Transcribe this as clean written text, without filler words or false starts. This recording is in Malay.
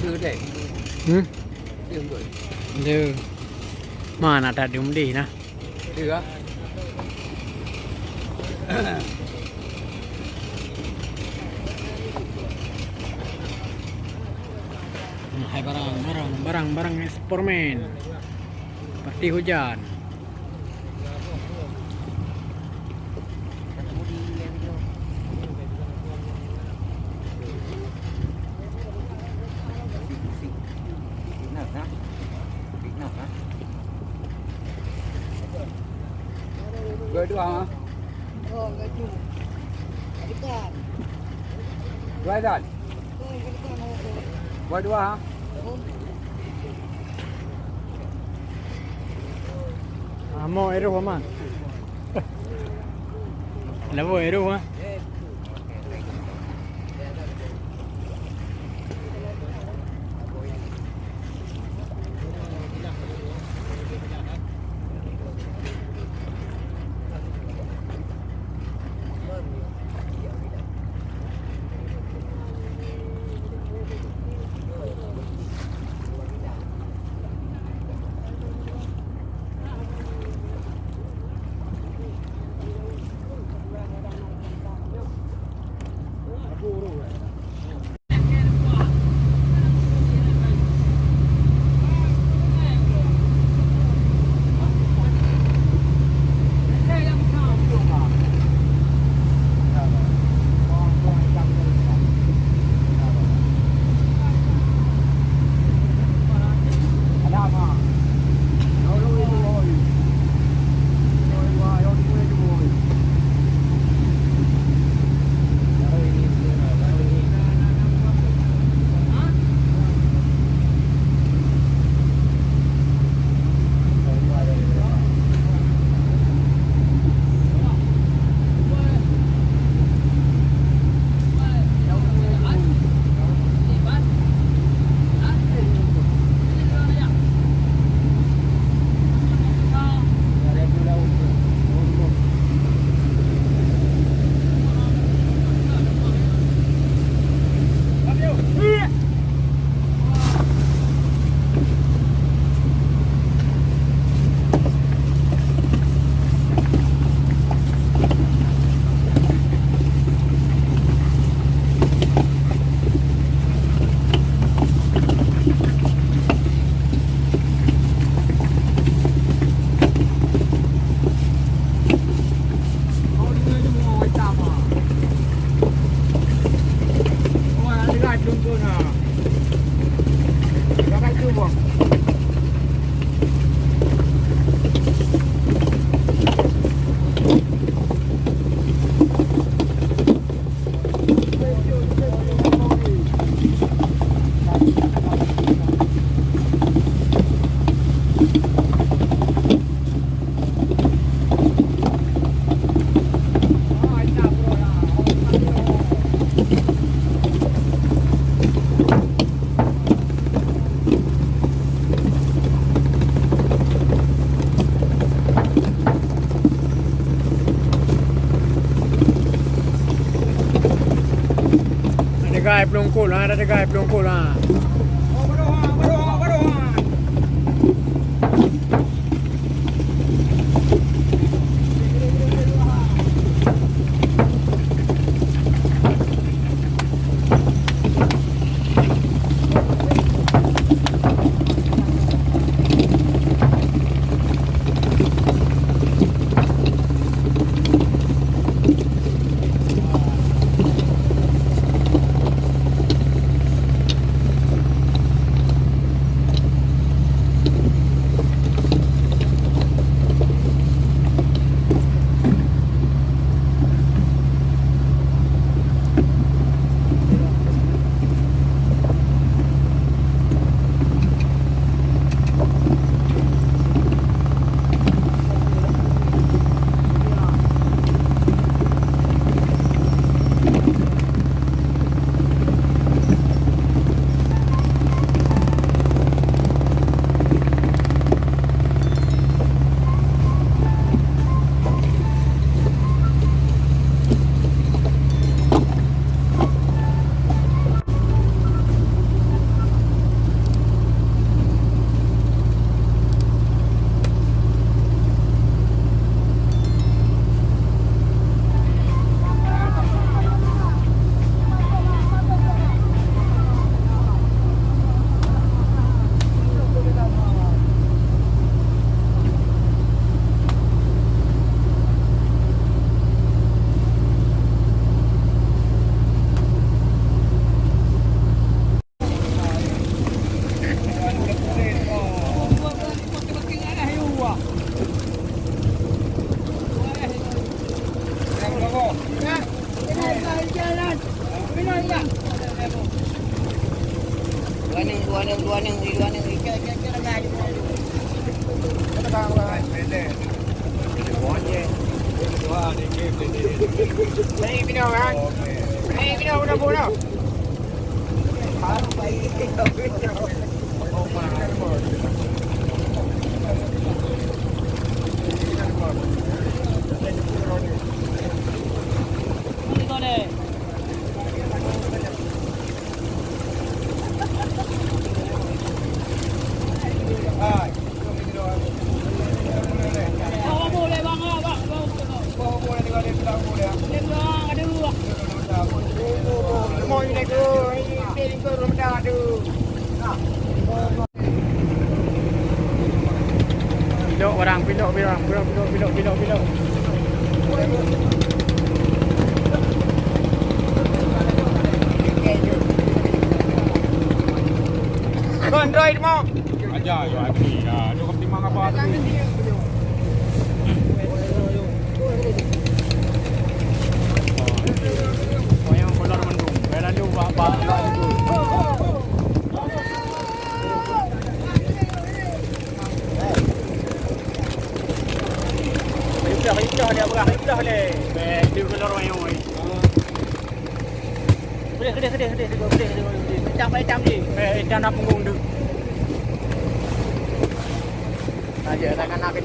đưa để đưa rồi Đưa mana ada di nah. đưa Hai barang ekspormen seperti hujan. Gửi được hả? Gửi chung. Ikan. Gửi dan? Gửi dua hả? Mau eru mah. Lewo eru mah. Ada pelungkul lah, ada dekat pelungkul lah. dua neng, kira lagi. Ini pinau kan? Ini pinau udah bola. Pilok orang, pilok. Kon droid mo. Aja, yo hadi. Ya, lu kemtimang apa tu? Oh yang kolor mendung. Belan lu apa itu. Hijau dia berah hijau le. Dia kolor wayang oi. Boleh. Macam ni. Ikan nak punggung tu. Aja nak